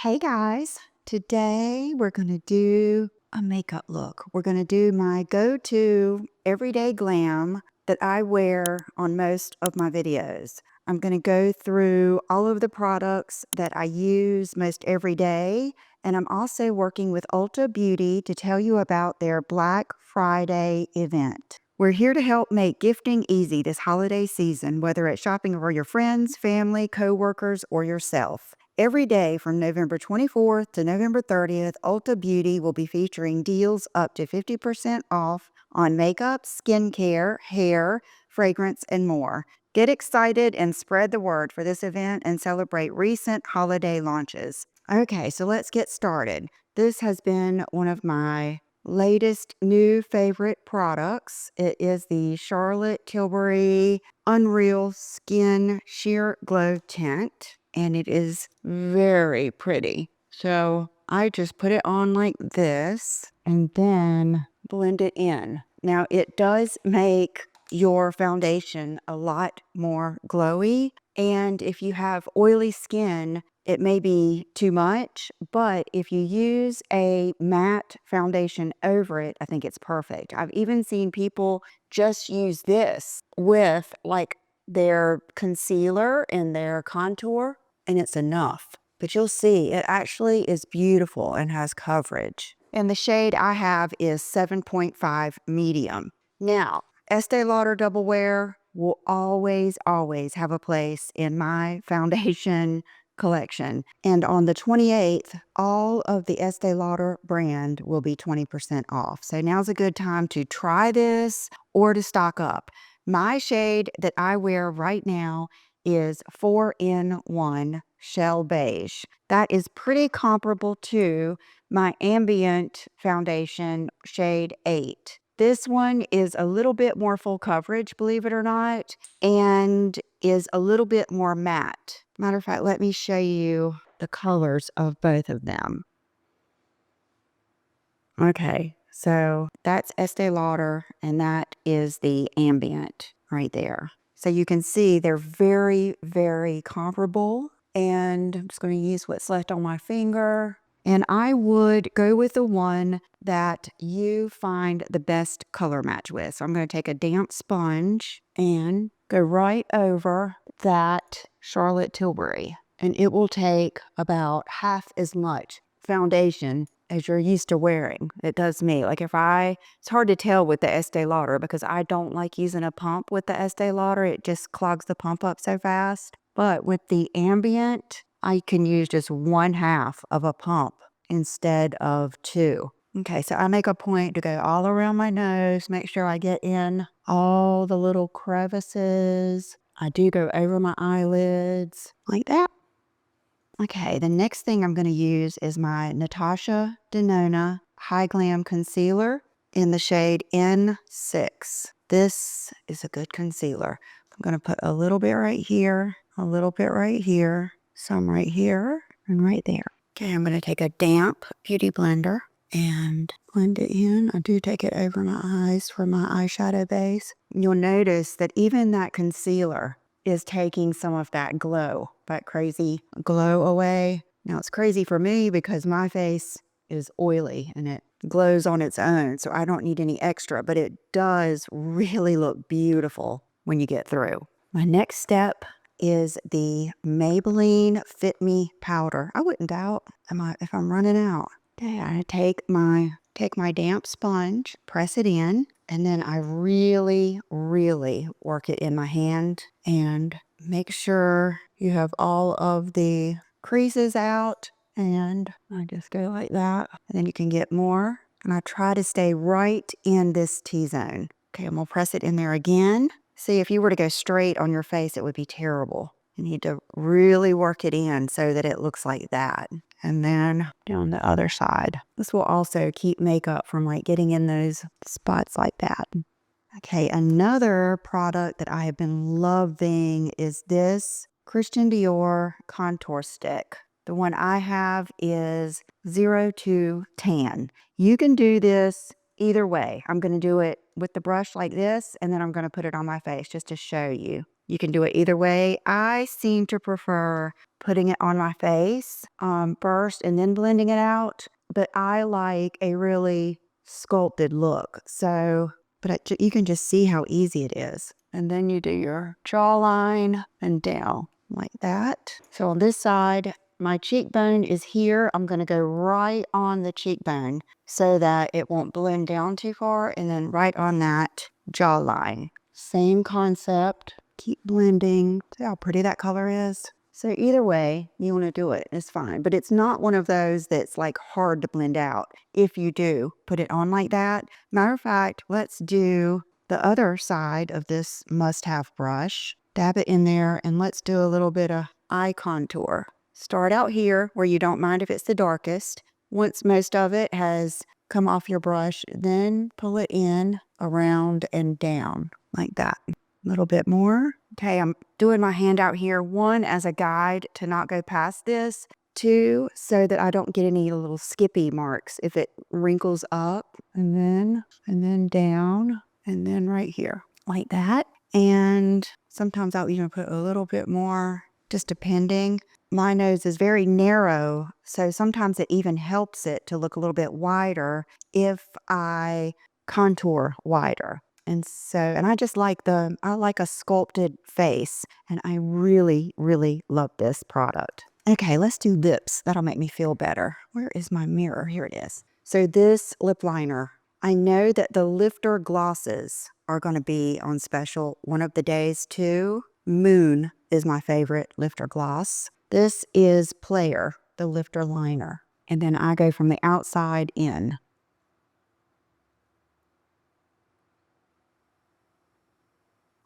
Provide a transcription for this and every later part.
Hey guys, today we're going to do a makeup look. We're going to do my go-to everyday glam that I wear on most of my videos. I'm going to go through all of the products that I use most every day, and I'm also working with Ulta Beauty to tell you about their Black Friday event. We're here to help make gifting easy this holiday season, whether it's shopping for your friends, family, co-workers, or yourself. Every day from November 24th to November 30th, Ulta Beauty will be featuring deals up to 50% off on makeup, skincare, hair, fragrance, and more. Get excited and spread the word for this event and celebrate recent holiday launches. Okay, so let's get started. This has been one of my latest new favorite products. It is the Charlotte Tilbury Unreal Skin Sheer Glow Tint, and it is very pretty. So I just put it on like this and then blend it in. Now it does make your foundation a lot more glowy, and if you have oily skin, it may be too much, but if you use a matte foundation over it, I think it's perfect. I've even seen people just use this with like their concealer and their contour, and it's enough. But you'll see it actually is beautiful and has coverage. And the shade I have is 7.5 medium. Now, Estee Lauder Double Wear will always have a place in my foundation collection. And on the 28th, all of the Estee Lauder brand will be 20% off. So now's a good time to try this or to stock up. My shade that I wear right now is 4-in-1 Shell Beige. That is pretty comparable to my ambient foundation shade 8. This one is a little bit more full coverage, believe it or not, and is a little bit more matte. Matter of fact, let me show you the colors of both of them. Okay, so that's Estee Lauder, and that is the ambient right there. So you can see they're very comparable. And I'm just going to use what's left on my finger. And I would go with the one that you find the best color match with. So I'm going to take a damp sponge and go right over that Charlotte Tilbury. And it will take about half as much foundation as you're used to wearing. It does me. Like it's hard to tell with the Estee Lauder because I don't like using a pump with the Estee Lauder. It just clogs the pump up so fast. But with the ambient, I can use just 1/2 of a pump instead of 2. Okay, so I make a point to go all around my nose, make sure I get in all the little crevices. I do go over my eyelids like that. Okay, the next thing I'm going to use is my Natasha Denona High Glam Concealer in the shade N6. This is a good concealer. I'm going to put a little bit right here, a little bit right here, some right here, and right there. Okay, I'm going to take a damp beauty blender and blend it in. I do take it over my eyes for my eyeshadow base. You'll notice that even that concealer is taking some of that glow, that crazy glow away. Now it's crazy for me because my face is oily and it glows on its own, so I don't need any extra, but it does really look beautiful when you get through. My next step is the Maybelline Fit Me powder. I wouldn't doubt if I'm running out. Okay, I take my damp sponge, press it in, and then I really work it in my hand and make sure you have all of the creases out. And I just go like that. And then you can get more. And I try to stay right in this T-zone. Okay, I'm gonna press it in there again. See, if you were to go straight on your face, it would be terrible. You need to really work it in so that it looks like that. And then down the other side. This will also keep makeup from like getting in those spots like that. Okay, another product that I have been loving is this Christian Dior contour stick. The one I have is 0 to Tan. You can do this either way. I'm going to do it with the brush like this, and then I'm going to put it on my face just to show you. You can do it either way. I seem to prefer putting it on my face first and then blending it out, but I like a really sculpted look. So, you can just see how easy it is. And then you do your jawline and down like that. So on this side, my cheekbone is here. I'm going to go right on the cheekbone so that it won't blend down too far, and then right on that jawline. Same concept. Keep blending. See how pretty that color is? So either way you want to do it, it's fine. But it's not one of those that's like hard to blend out. If you do put it on like that. Matter of fact, let's do the other side of this must-have brush. Dab it in there and let's do a little bit of eye contour. Start out here where you don't mind if it's the darkest. Once most of it has come off your brush, then pull it in, around, and down like that. A little bit more. Okay, I'm doing my hand out here. 1, as a guide to not go past this. 2, so that I don't get any little skippy marks if it wrinkles up. And then down, and then right here like that. And sometimes I'll even put a little bit more, just depending. My nose is very narrow, so sometimes it even helps it to look a little bit wider if I contour wider. And so, and I just like I like a sculpted face, and I really, really love this product. Okay, let's do lips. That'll make me feel better. Where is my mirror? Here it is. So this lip liner, I know that the lifter glosses are going to be on special one of the days too. Moon is my favorite lifter gloss. This is Player, the lifter liner. And then I go from the outside in.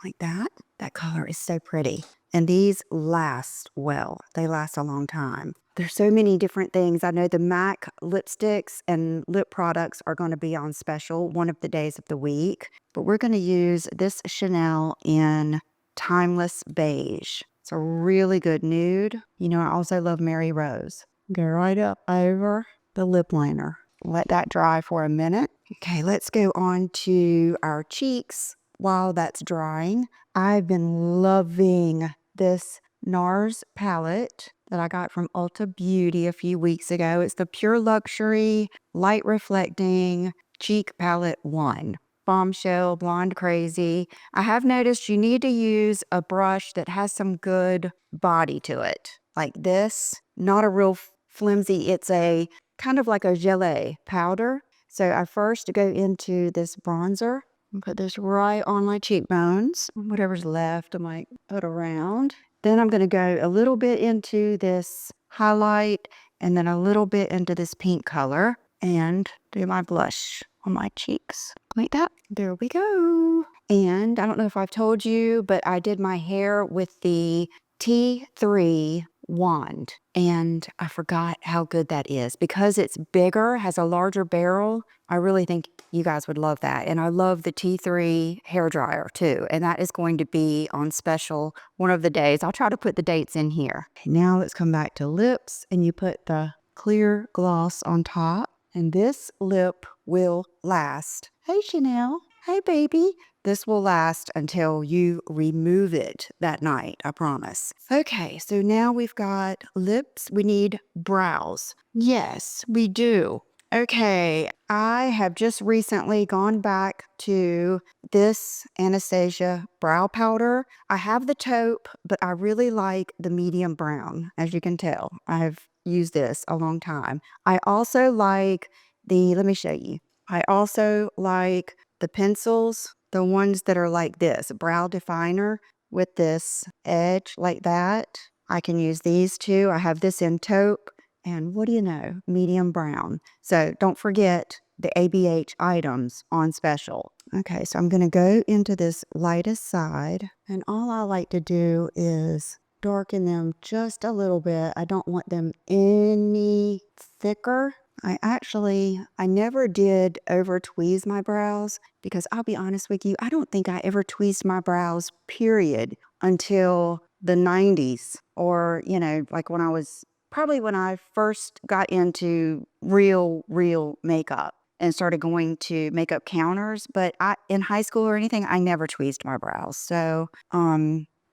Like that. That color is so pretty. And these last well. They last a long time. There's so many different things. I know the MAC lipsticks and lip products are going to be on special one of the days of the week. But we're going to use this Chanel in Timeless Beige. It's a really good nude. You know, I also love Mary Rose. Go right up over the lip liner. Let that dry for a minute. Okay, let's go on to our cheeks. While that's drying, I've been loving this NARS palette that I got from Ulta Beauty a few weeks ago. It's the Pure Luxury Light Reflecting Cheek Palette 1. Bombshell, Blonde Crazy. I have noticed you need to use a brush that has some good body to it. Like this, not a real flimsy, it's a kind of like a gelée powder. So I first go into this bronzer. Put this right on my cheekbones. Whatever's left, I might put around. Then I'm going to go a little bit into this highlight and then a little bit into this pink color and do my blush on my cheeks. Like that. There we go. And I don't know if I've told you, but I did my hair with the T3 wand. And I forgot how good that is. Because it's bigger, has a larger barrel, I really think you guys would love that. And I love the T3 hair dryer too. And that is going to be on special one of the days. I'll try to put the dates in here. Okay, now let's come back to lips. And you put the clear gloss on top. And this lip will last. Hey, Chanel. Hey, baby. This will last until you remove it that night, I promise. Okay, so now we've got lips. We need brows. Yes, we do. Okay, I have just recently gone back to this Anastasia brow powder. I have the taupe, but I really like the medium brown, as you can tell. I've used this a long time. I also like let me show you. I also like the pencils, the ones that are like this, brow definer with this edge like that. I can use these too. I have this in taupe. And what do you know? Medium brown. So don't forget the ABH items on special. Okay, so I'm going to go into this lightest side. And all I like to do is darken them just a little bit. I don't want them any thicker. I never did over tweeze my brows because I'll be honest with you, I don't think I ever tweezed my brows, period, until the 90s or, you know, like probably when I first got into real makeup and started going to makeup counters. But in high school or anything, I never tweezed my brows. So,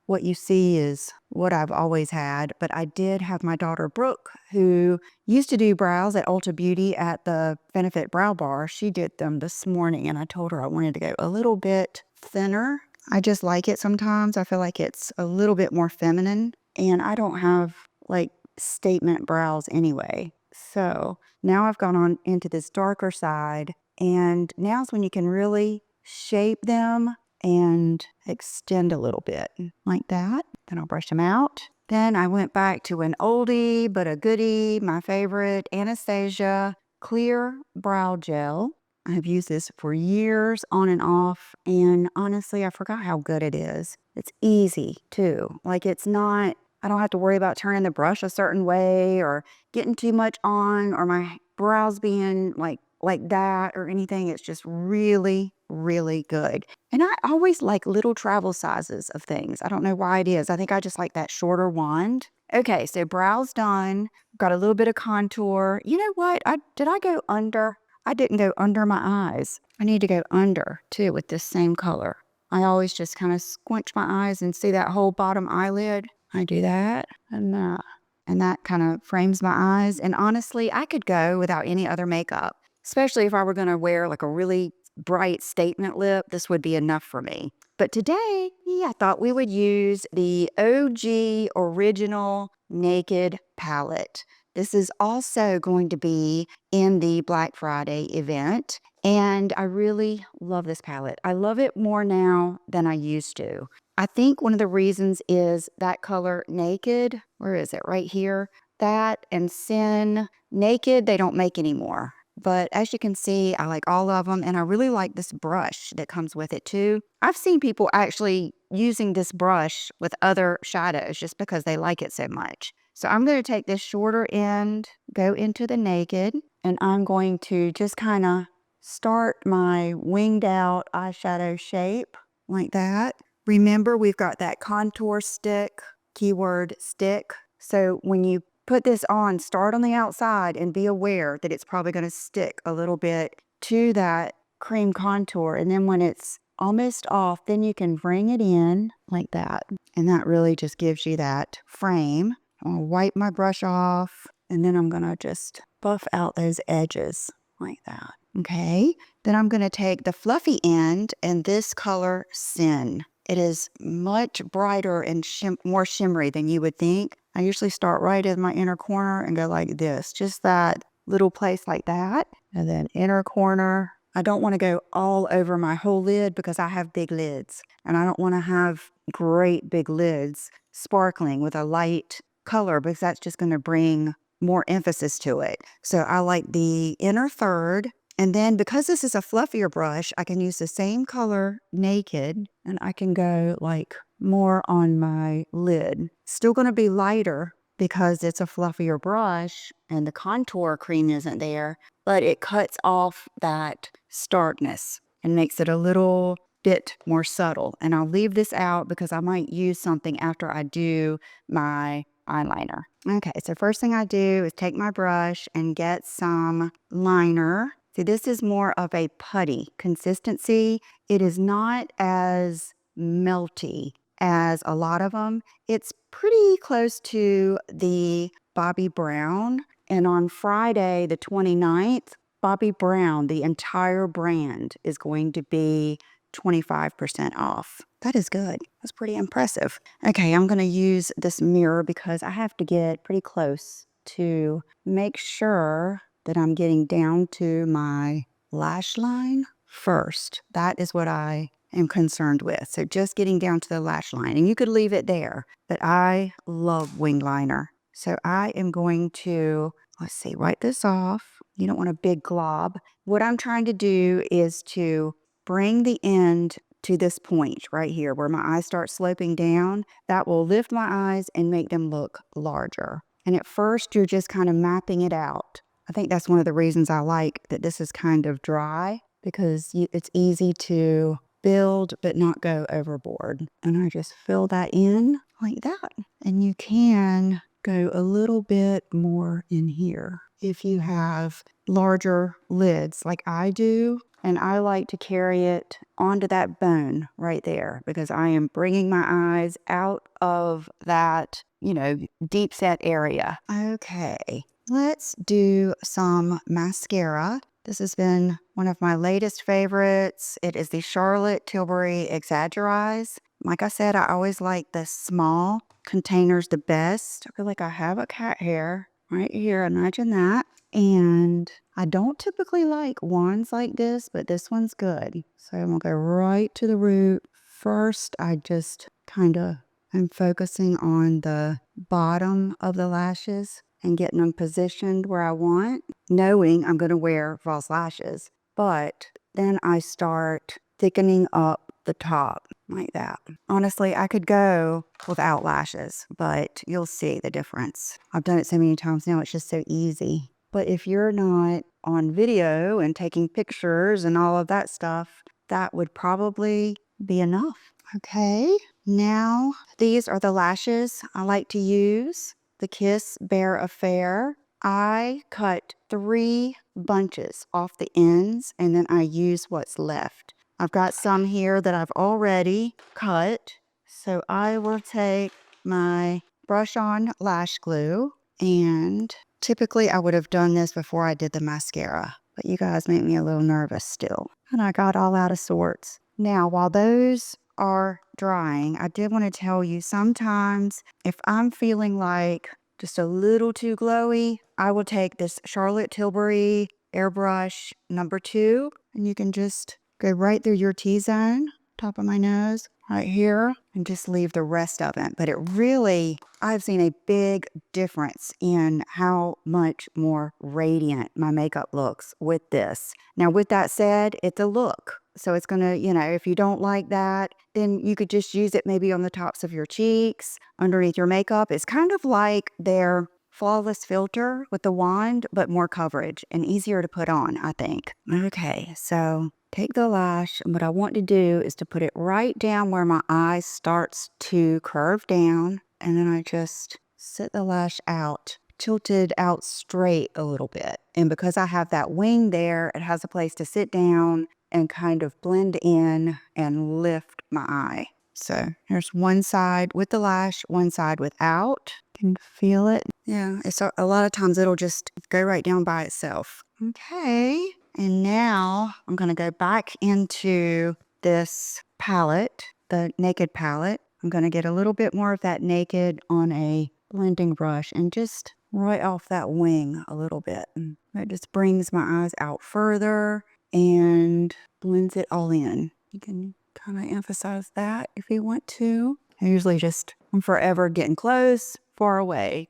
what you see is what I've always had, but I did have my daughter Brooke, who used to do brows at Ulta Beauty at the Benefit Brow Bar. She did them this morning, and I told her I wanted to go a little bit thinner. I just like it sometimes. I feel like it's a little bit more feminine, and I don't have like statement brows anyway. So now I've gone on into this darker side, and now's when you can really shape them and extend a little bit like that. Then I'll brush them out. Then I went back to an oldie but a goodie, my favorite, Anastasia Clear Brow Gel. I've used this for years on and off, and honestly, I forgot how good it is. It's easy too. Like, it's not, I don't have to worry about turning the brush a certain way or getting too much on or my brows being like that or anything. It's just really, really good. And I always like little travel sizes of things. I don't know why it is. I think I just like that shorter wand. Okay, so brows done. Got a little bit of contour. You know what? Did I go under? I didn't go under my eyes. I need to go under too with this same color. I always just kind of squinch my eyes and see that whole bottom eyelid. I do that and that. And that kind of frames my eyes. And honestly, I could go without any other makeup, especially if I were going to wear like a really bright statement lip. This would be enough for me. But today, I thought we would use the OG Original Naked Palette. This is also going to be in the Black Friday event, and I really love this palette. I love it more now than I used to. I think one of the reasons is that color Naked. Where is it? Right here. That and Sin. Naked, they don't make anymore. But as you can see, I like all of them, and I really like this brush that comes with it too. I've seen people actually using this brush with other shadows just because they like it so much. So I'm going to take this shorter end, go into the Naked, and I'm going to just kind of start my winged out eyeshadow shape like that. Remember, we've got that contour stick, keyword stick. So when you put this on, start on the outside and be aware that it's probably going to stick a little bit to that cream contour. And then when it's almost off, then you can bring it in like that. And that really just gives you that frame. I'll wipe my brush off, and then I'm going to just buff out those edges like that. Okay. Then I'm going to take the fluffy end and this color Sin. It is much brighter and more shimmery than you would think. I usually start right in my inner corner and go like this, just that little place like that. And then inner corner. I don't want to go all over my whole lid because I have big lids, and I don't want to have great big lids sparkling with a light color because that's just going to bring more emphasis to it. So I like the inner third. And then because this is a fluffier brush, I can use the same color Naked, and I can go like more on my lid. Still going to be lighter because it's a fluffier brush and the contour cream isn't there, but it cuts off that starkness and makes it a little bit more subtle. And I'll leave this out because I might use something after I do my eyeliner. Okay, so first thing I do is take my brush and get some liner. See, this is more of a putty consistency. It is not as melty as a lot of them. It's pretty close to the Bobbi Brown. And on Friday, the 29th, Bobbi Brown, the entire brand, is going to be 25% off. That is good. That's pretty impressive. Okay, I'm going to use this mirror because I have to get pretty close to make sure that I'm getting down to my lash line first. That is what I am concerned with. So just getting down to the lash line, and you could leave it there, but I love wing liner. So I am going to, let's see, wipe this off. You don't want a big glob. What I'm trying to do is to bring the end to this point right here where my eyes start sloping down. That will lift my eyes and make them look larger. And at first, you're just kind of mapping it out. I think that's one of the reasons I like that this is kind of dry, because it's easy to build but not go overboard. And I just fill that in like that. And you can go a little bit more in here if you have larger lids like I do. And I like to carry it onto that bone right there because I am bringing my eyes out of that, you know, deep set area. Okay, let's do some mascara. This has been one of my latest favorites. It is the Charlotte Tilbury Exaggerize. Like I said, I always like the small containers the best. I feel like I have a cat hair right here. Imagine that. And I don't typically like wands like this, but this one's good. So I'm gonna go right to the root. First, I just kind of am focusing on the bottom of the lashes and getting them positioned where I want, knowing I'm gonna wear false lashes. But then I start thickening up the top like that. Honestly, I could go without lashes, but you'll see the difference. I've done it so many times now, it's just so easy. But if you're not on video and taking pictures and all of that stuff, that would probably be enough. Okay, now these are the lashes I like to use. The Kiss Bear Affair. I cut 3 bunches off the ends and then I use what's left. I've got some here that I've already cut. So I will take my brush on lash glue, and typically I would have done this before I did the mascara, but you guys make me a little nervous still. And I got all out of sorts. Now, while those are drying, I did want to tell you sometimes if I'm feeling like just a little too glowy, I will take this Charlotte Tilbury airbrush number 2, and you can just go right through your T-zone, top of my nose, right here, and just leave the rest of it. But it really, I've seen a big difference in how much more radiant my makeup looks with this. Now, with that said, it's a look. So it's gonna, you know, if you don't like that, then you could just use it maybe on the tops of your cheeks, underneath your makeup. It's kind of like their flawless filter with the wand, but more coverage and easier to put on, I think. Okay, so take the lash, and what I want to do is to put it right down where my eye starts to curve down, and then I just sit the lash out, tilted out straight a little bit. And because I have that wing there, it has a place to sit down and kind of blend in and lift my eye. So here's one side with the lash, one side without. Can feel it. Yeah, it's a lot of times it'll just go right down by itself. Okay, and now I'm gonna go back into this palette, the Naked palette. I'm gonna get a little bit more of that Naked on a blending brush and just right off that wing a little bit. That just brings my eyes out further and blends it all in. You can kind of emphasize that if you want to. I usually just, I'm forever getting close, far away.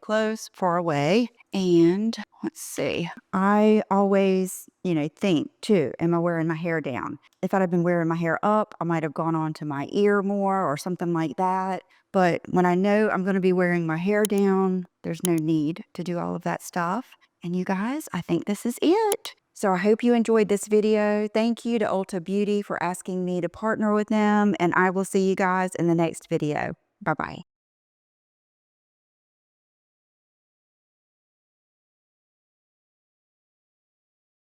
And let's see, I always, you know, think too, am I wearing my hair down? If I'd have been wearing my hair up, I might have gone on to my ear more or something like that. But when I know I'm going to be wearing my hair down, there's no need to do all of that stuff. And you guys, I think this is it. So I hope you enjoyed this video. Thank you to Ulta Beauty for asking me to partner with them, and I will see you guys in the next video. Bye-bye.